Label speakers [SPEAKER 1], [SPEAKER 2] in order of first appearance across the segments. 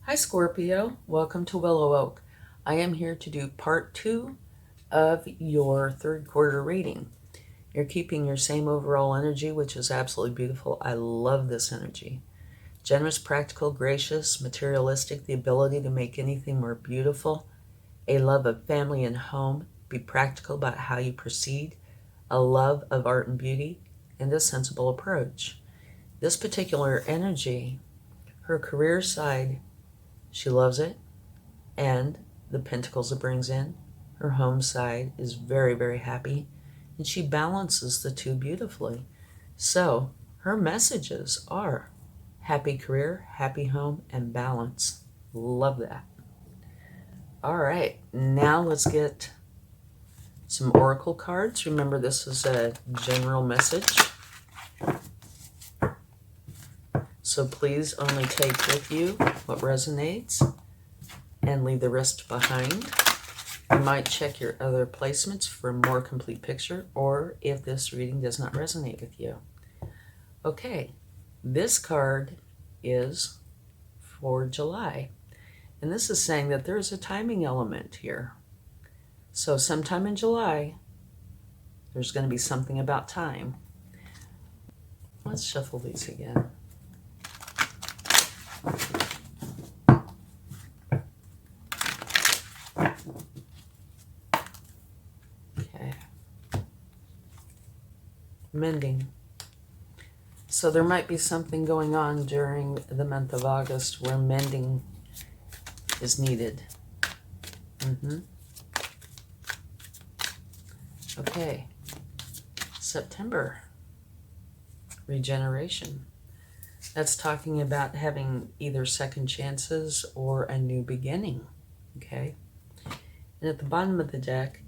[SPEAKER 1] Hi Scorpio, welcome to WillowOAK. I am here to do part 2 of your third quarter reading. You're keeping your same overall energy, which is absolutely beautiful. I love this energy. Generous, practical, gracious, materialistic, the ability to make anything more beautiful, a love of family and home, be practical about how you proceed, a love of art and beauty, and a sensible approach. This particular energy, her career side, she loves it, and the pentacles it brings in. Her home side is very, very happy, and she balances the two beautifully. So her messages are happy career, happy home, and balance. Love that. All right, now let's get some oracle cards. Remember, this is a general message, so please only take with you what resonates and leave the rest behind. You might check your other placements for a more complete picture, or if this reading does not resonate with you. Okay, this card is for July, and this is saying that there's a timing element here. So sometime in July, there's going to be something about time. Let's shuffle these again. Okay. Mending. So there might be something going on during the month of August where mending is needed. Okay. September. Regeneration. That's talking about having either second chances or a new beginning. Okay. And at the bottom of the deck,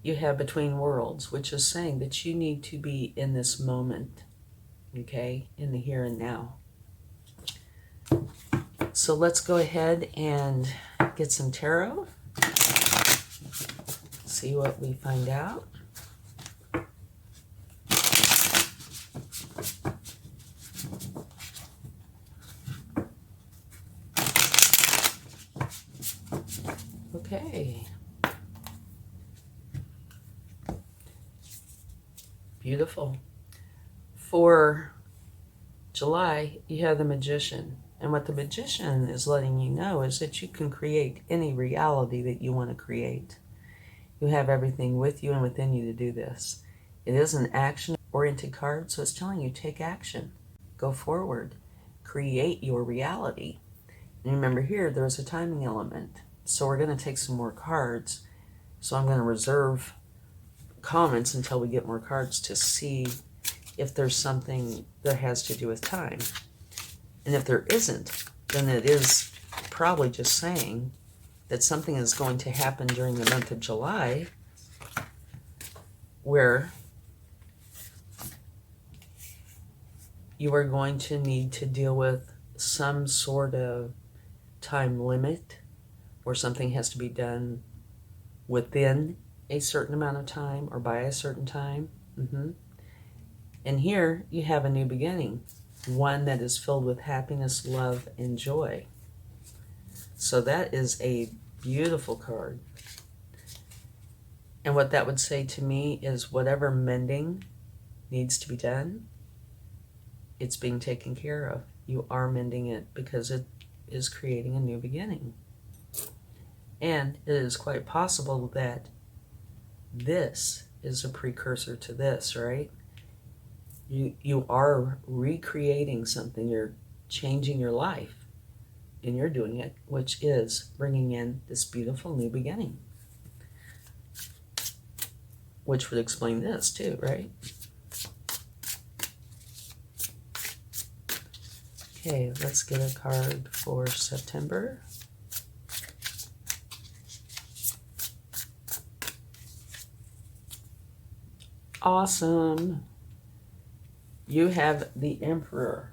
[SPEAKER 1] you have Between Worlds, which is saying that you need to be in this moment, okay, in the here and now. So let's go ahead and get some tarot, see what we find out. Okay. Beautiful. For July, you have the Magician. And what the Magician is letting you know is that you can create any reality that you want to create. You have everything with you and within you to do this. It is an action-oriented card, so it's telling you take action. Go forward. Create your reality. And remember here, there's a timing element. So we're going to take some more cards. So I'm going to reserve comments until we get more cards to see if there's something that has to do with time. And if there isn't, then it is probably just saying that something is going to happen during the month of July where you are going to need to deal with some sort of time limit, or something has to be done within a certain amount of time or by a certain time. And here you have a new beginning, one that is filled with happiness, love, and joy. So that is a beautiful card. And what that would say to me is whatever mending needs to be done, it's being taken care of. You are mending it because it is creating a new beginning. And it is quite possible that this is a precursor to this, right? You are recreating something. You're changing your life, and you're doing it, which is bringing in this beautiful new beginning, which would explain this too, right? Okay, let's get a card for September. Awesome. You have the Emperor.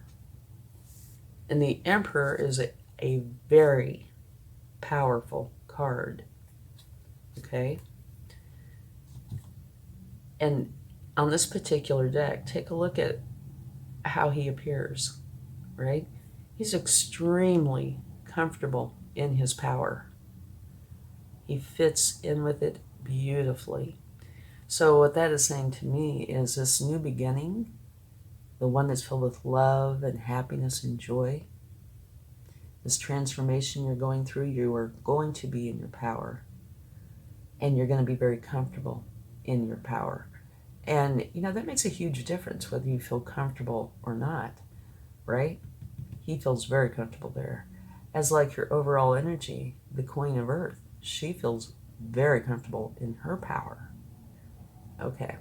[SPEAKER 1] And the Emperor is a very powerful card. Okay? And on this particular deck, take a look at how he appears, right? He's extremely comfortable in his power. He fits in with it beautifully. So what that is saying to me is this new beginning, the one that's filled with love and happiness and joy, this transformation you're going through, you are going to be in your power. And you're going to be very comfortable in your power. And, that makes a huge difference whether you feel comfortable or not, right? He feels very comfortable there. As like your overall energy, the Queen of Earth, she feels very comfortable in her power. Okay,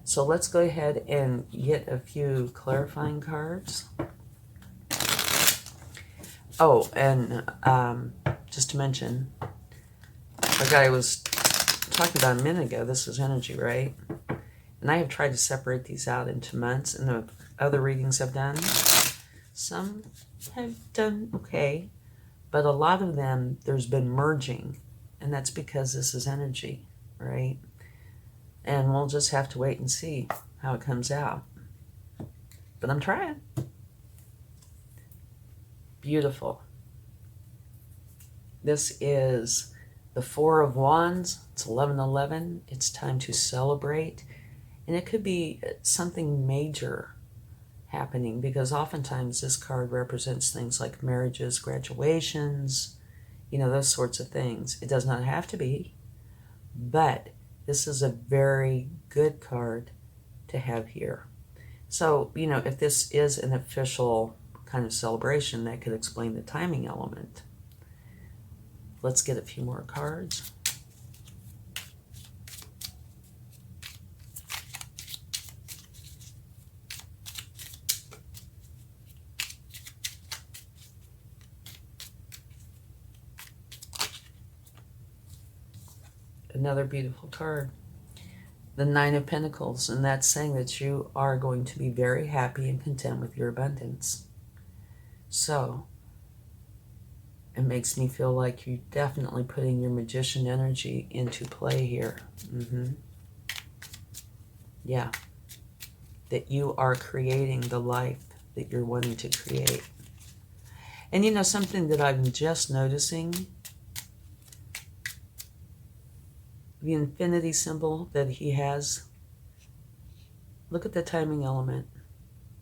[SPEAKER 1] so let's go ahead and get a few clarifying cards. Oh, and just to mention, like I was talking about a minute ago, this is energy, right? And I have tried to separate these out into months, and the other readings I've done, some have done okay, but a lot of them, there's been merging, and that's because this is energy, right? And we'll just have to wait and see how it comes out. But I'm trying. Beautiful. This is the Four of Wands. It's 11/11. It's time to celebrate. And it could be something major happening, because oftentimes this card represents things like marriages, graduations, those sorts of things. It does not have to be, but this is a very good card to have here. So, if this is an official kind of celebration, that could explain the timing element. Let's get a few more cards. Another beautiful card. The Nine of Pentacles, and that's saying that you are going to be very happy and content with your abundance. So, it makes me feel like you're definitely putting your magician energy into play here. Yeah. That you are creating the life that you're wanting to create. And something that I'm just noticing, the infinity symbol that he has, look at the timing element.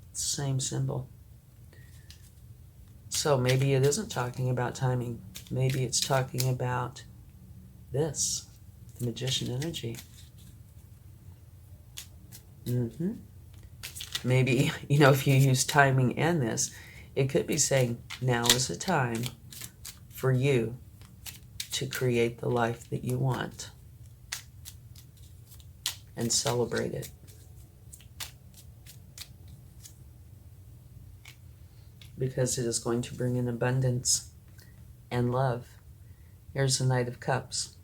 [SPEAKER 1] It's the same symbol. So maybe it isn't talking about timing. Maybe it's talking about this, the magician energy. Maybe, if you use timing in this, it could be saying, now is the time for you to create the life that you want and celebrate it. Because it is going to bring in abundance and love. Here's the Knight of Cups.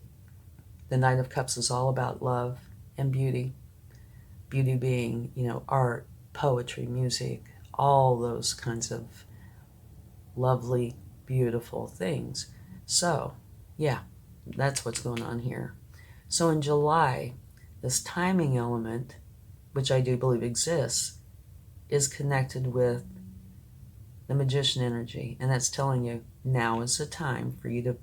[SPEAKER 1] The Knight of Cups is all about love and beauty. Beauty being, art, poetry, music, all those kinds of lovely, beautiful things. So, yeah, that's what's going on here. So in July, this timing element, which I do believe exists, is connected with the magician energy. And that's telling you, now is the time for you to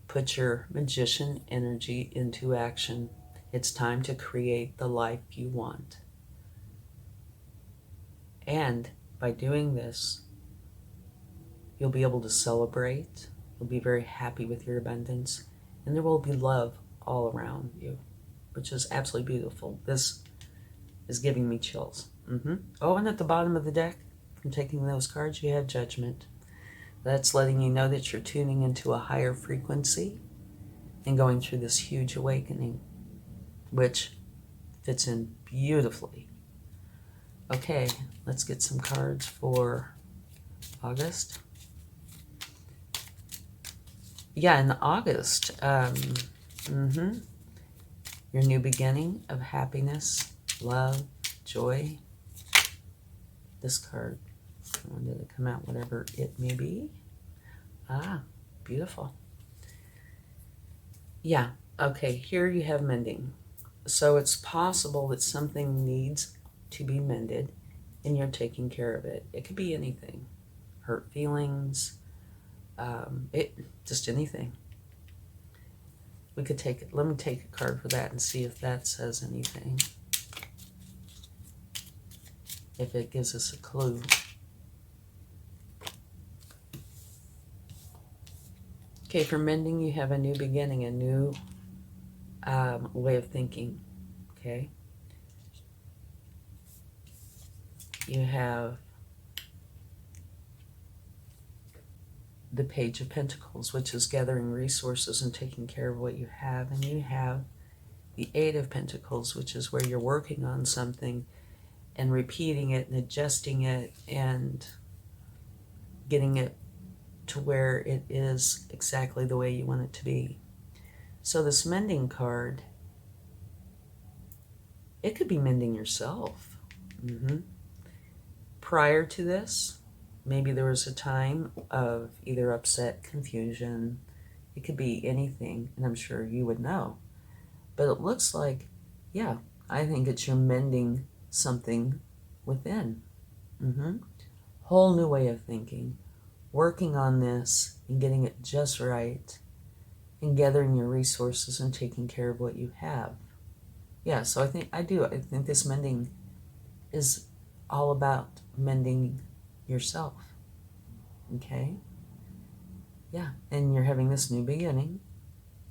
[SPEAKER 1] put your magician energy into action. It's time to create the life you want. And by doing this, you'll be able to celebrate. You'll be very happy with your abundance. And there will be love all around you, which is absolutely beautiful. This is giving me chills. Oh, and at the bottom of the deck, from taking those cards, you have Judgment. That's letting you know that you're tuning into a higher frequency and going through this huge awakening, which fits in beautifully. Okay, let's get some cards for August. Yeah, in August, your new beginning of happiness, love, joy. This card, I wanted to come out, whatever it may be. Ah, beautiful. Yeah, okay, here you have mending. So it's possible that something needs to be mended and you're taking care of it. It could be anything. Hurt feelings, just anything. We could take it. Let me take a card for that and see if that says anything. If it gives us a clue. Okay, for mending, you have a new beginning, a new way of thinking. Okay. You have the Page of Pentacles, which is gathering resources and taking care of what you have. And you have the Eight of Pentacles, which is where you're working on something and repeating it and adjusting it and getting it to where it is exactly the way you want it to be. So this mending card, it could be mending yourself. Prior to this, maybe there was a time of either upset, confusion. It could be anything, and I'm sure you would know. But it looks like, yeah, I think it's you're mending something within. Whole new way of thinking, working on this and getting it just right, and gathering your resources and taking care of what you have. Yeah, so I think this mending is all about mending yourself. Okay? Yeah, and you're having this new beginning.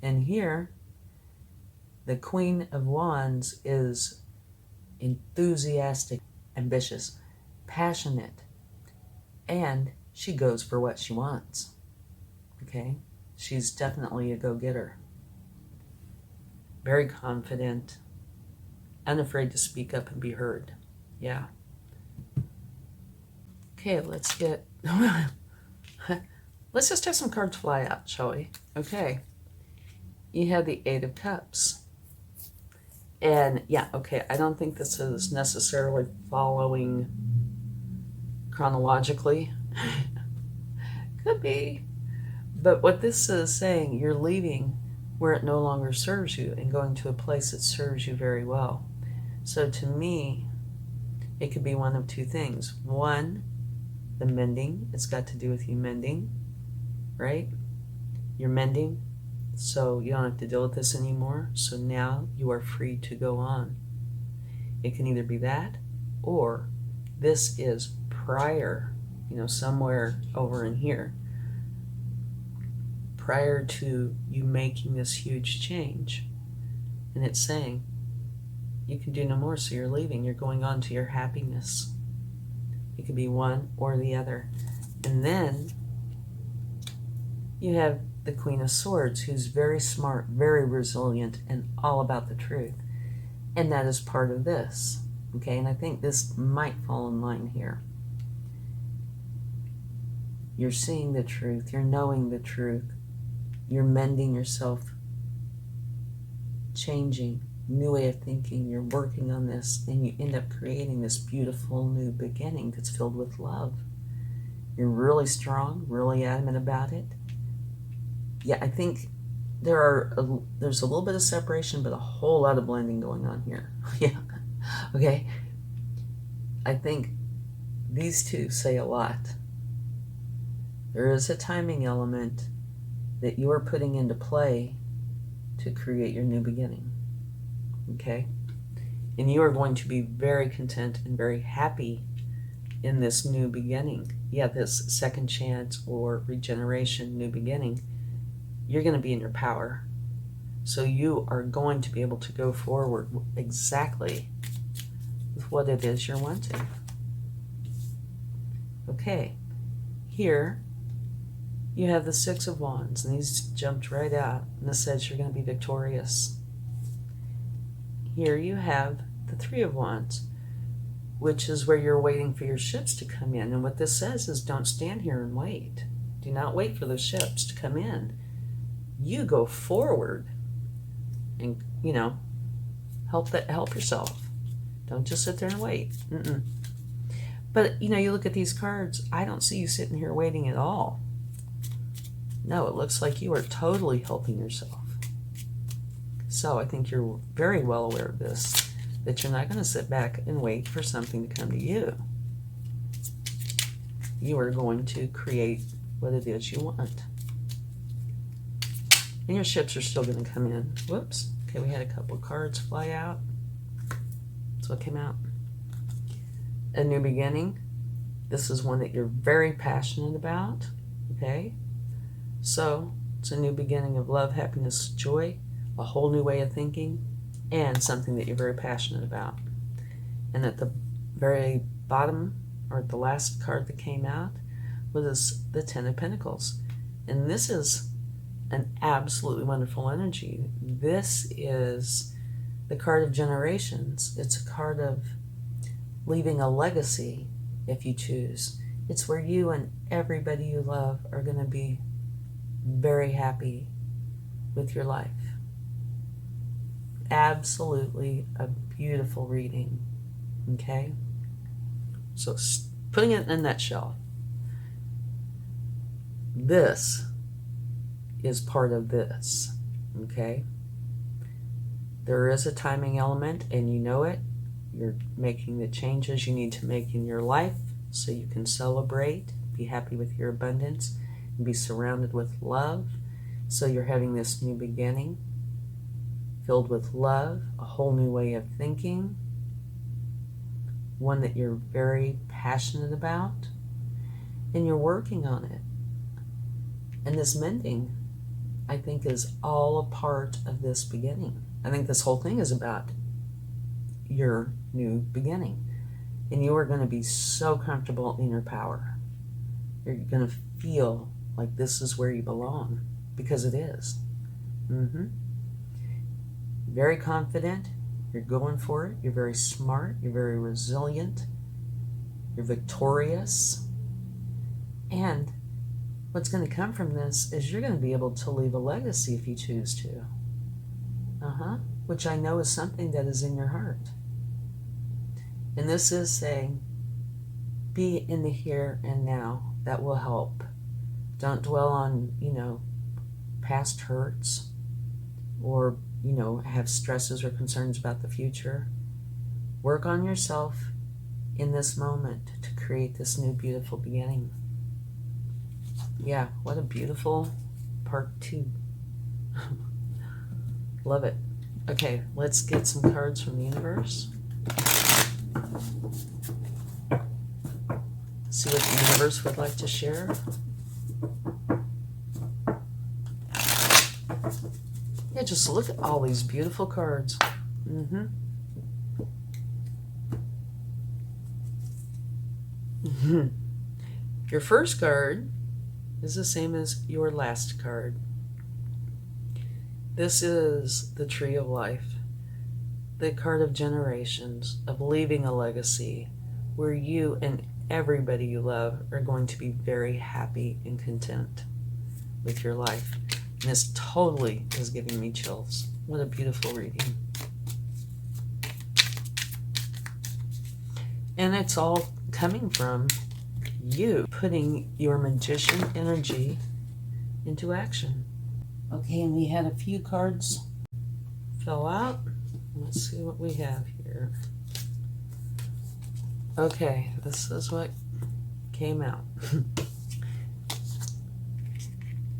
[SPEAKER 1] And here, the Queen of Wands is enthusiastic, ambitious, passionate, and she goes for what she wants. Okay? She's definitely a go-getter. Very confident, unafraid to speak up and be heard. Yeah. Okay, let's get... let's just have some cards fly out, shall we? Okay. You have the Eight of Cups. And, yeah, okay, I don't think this is necessarily following chronologically. Could be. But what this is saying, you're leaving where it no longer serves you and going to a place that serves you very well. So to me, it could be one of two things. One, the mending. It's got to do with you mending, right? You're mending, so you don't have to deal with this anymore. So now you are free to go on. It can either be that, or this is prior, somewhere over in here, prior to you making this huge change. And it's saying, you can do no more, so you're leaving. You're going on to your happiness. It could be one or the other. And then you have the Queen of Swords, who's very smart, very resilient, and all about the truth. And that is part of this. Okay, and I think this might fall in line here. You're seeing the truth. You're knowing the truth. You're mending yourself, changing, new way of thinking. You're working on this, and you end up creating this beautiful new beginning that's filled with love. You're really strong, really adamant about it. Yeah, I think there's a little bit of separation, but a whole lot of blending going on here. Yeah, okay. I think these two say a lot. There is a timing element that you are putting into play to create your new beginning. Okay? And you are going to be very content and very happy in this new beginning. Yeah, this second chance or regeneration, new beginning. You're going to be in your power. So you are going to be able to go forward exactly with what it is you're wanting. Okay. Here, you have the Six of Wands, and these jumped right out, and this says you're going to be victorious. Here you have the Three of Wands, which is where you're waiting for your ships to come in. And what this says is don't stand here and wait. Do not wait for those ships to come in. You go forward and, help yourself. Don't just sit there and wait. But, you look at these cards, I don't see you sitting here waiting at all. No, it looks like you are totally helping yourself. So I think you're very well aware of this, that you're not going to sit back and wait for something to come to you. You are going to create what it is you want. And your ships are still going to come in. Whoops. Okay, we had a couple cards fly out. That's what came out. A new beginning. This is one that you're very passionate about. Okay? So, it's a new beginning of love, happiness, joy, a whole new way of thinking, and something that you're very passionate about. And at the very bottom, or at the last card that came out, was the Ten of Pentacles. And this is an absolutely wonderful energy. This is the card of generations. It's a card of leaving a legacy, if you choose. It's where you and everybody you love are going to be very happy with your life. Absolutely a beautiful reading. Okay? So, putting it in a nutshell, this is part of this. Okay? There is a timing element, and you know it. You're making the changes you need to make in your life so you can celebrate, be happy with your abundance, and be surrounded with love. So you're having this new beginning filled with love, a whole new way of thinking, one that you're very passionate about, and you're working on it. And this mending, I think, is all a part of this beginning. I think this whole thing is about your new beginning. And you are going to be so comfortable in your power. You're going to feel like this is where you belong, because it is. Very confident. You're going for it. You're very smart. You're very resilient. You're victorious. And what's going to come from this is you're going to be able to leave a legacy if you choose to. Which I know is something that is in your heart. And this is saying, be in the here and now. That will help. Don't dwell on, past hurts or, have stresses or concerns about the future. Work on yourself in this moment to create this new beautiful beginning. Yeah, what a beautiful part 2. Love it. Okay, let's get some cards from the universe. See what the universe would like to share. Yeah, just look at all these beautiful cards. Your first card is the same as your last card. This is the Tree of Life, the card of generations, of leaving a legacy where you and everybody you love are going to be very happy and content with your life. And this totally is giving me chills. What a beautiful reading. And it's all coming from you putting your magician energy into action. Okay, and we had a few cards fell out. Let's see what we have here. Okay, this is what came out.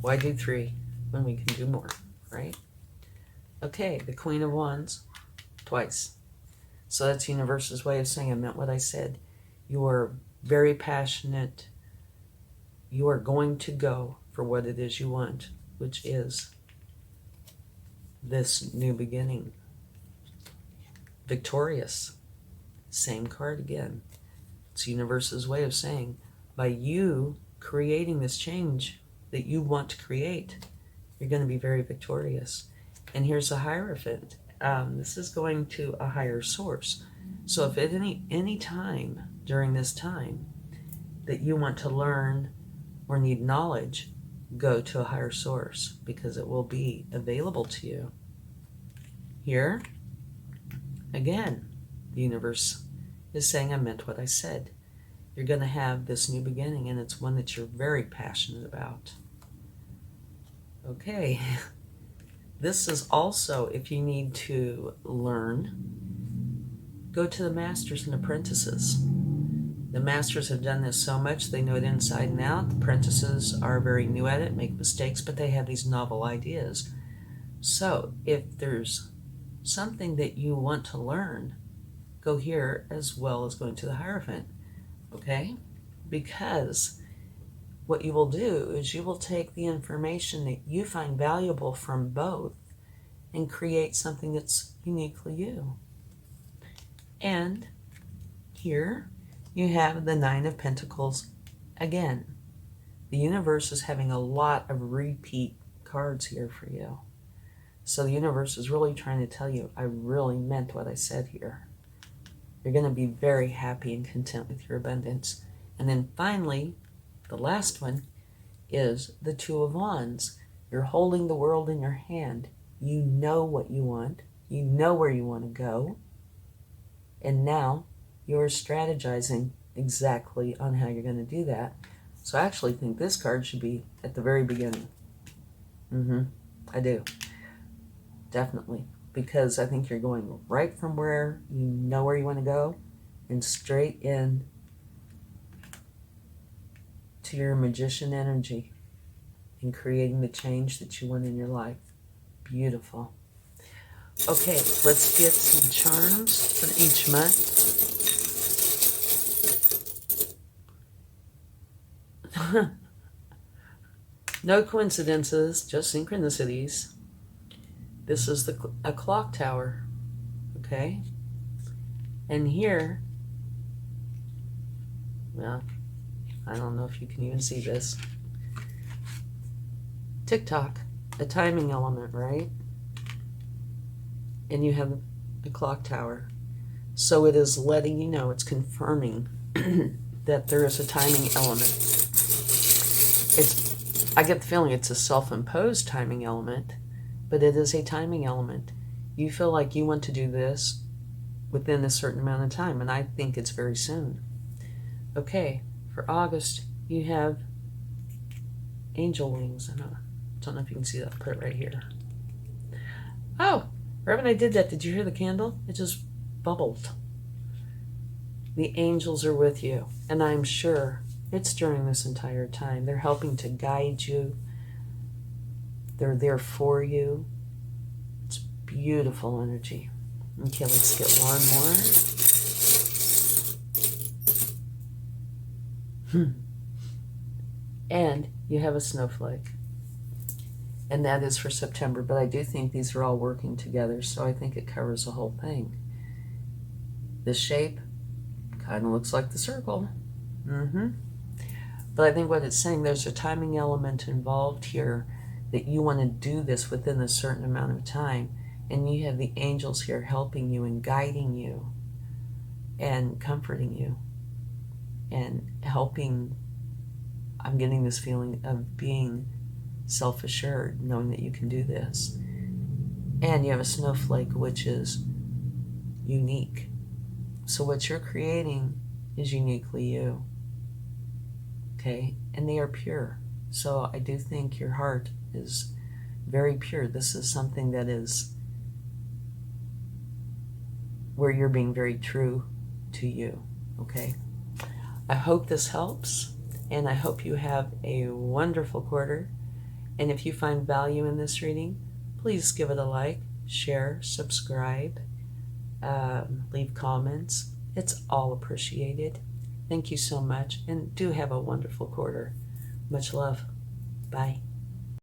[SPEAKER 1] Why do 3 when we can do more, right? Okay, the Queen of Wands, twice. So that's the universe's way of saying I meant what I said. You are very passionate. You are going to go for what it is you want, which is this new beginning. Victorious. Same card again. It's the universe's way of saying, by you creating this change that you want to create, you're going to be very victorious. And here's a Hierophant. This is going to a higher source. So if at any time during this time that you want to learn or need knowledge, go to a higher source, because it will be available to you. Here, again, the universe is saying I meant what I said. You're going to have this new beginning, and it's one that you're very passionate about. Okay. This is also, if you need to learn, go to the masters and apprentices. The masters have done this so much, they know it inside and out. The apprentices are very new at it, make mistakes, but they have these novel ideas. So if there's something that you want to learn, go here as well as going to the Hierophant, okay? Because what you will do is you will take the information that you find valuable from both and create something that's uniquely you. And here you have the Nine of Pentacles again. The universe is having a lot of repeat cards here for you. So the universe is really trying to tell you, I really meant what I said here. You're going to be very happy and content with your abundance. And then finally, the last one is the Two of Wands. You're holding the world in your hand. You know what you want. You know where you want to go. And now you're strategizing exactly on how you're going to do that. So I actually think this card should be at the very beginning. I do. Definitely. Because I think you're going right from where you know where you want to go and straight in to your magician energy and creating the change that you want in your life. Beautiful. Okay, let's get some charms for each month. No coincidences, just synchronicities. This is a clock tower, okay? And here, well, I don't know if you can even see this. Tick-tock, a timing element, right? And you have the clock tower. So it is letting you know, it's confirming that there is a timing element. I get the feeling it's a self-imposed timing element, but it is a timing element. You feel like you want to do this within a certain amount of time, and I think it's very soon. Okay, for August, you have angel wings. I don't know if you can see that part right here. Oh, right when I did that, did you hear the candle? It just bubbled. The angels are with you, and I'm sure it's during this entire time. They're helping to guide you. They're there for you. It's beautiful energy. Okay, let's get one more. And you have a snowflake. And that is for September, but I do think these are all working together, so I think it covers the whole thing. This shape kind of looks like the circle. But I think what it's saying, there's a timing element involved here, that you want to do this within a certain amount of time. And you have the angels here helping you and guiding you and comforting you and helping. I'm getting this feeling of being self-assured, knowing that you can do this. And you have a snowflake, which is unique. So what you're creating is uniquely you. Okay? And they are pure. So I do think your heart is very pure. This is something that is where you're being very true to you. Okay? I hope this helps, and I hope you have a wonderful quarter. And if you find value in this reading, please give it a like, share, subscribe, leave comments. It's all appreciated. Thank you so much, and do have a wonderful quarter. Much love. Bye.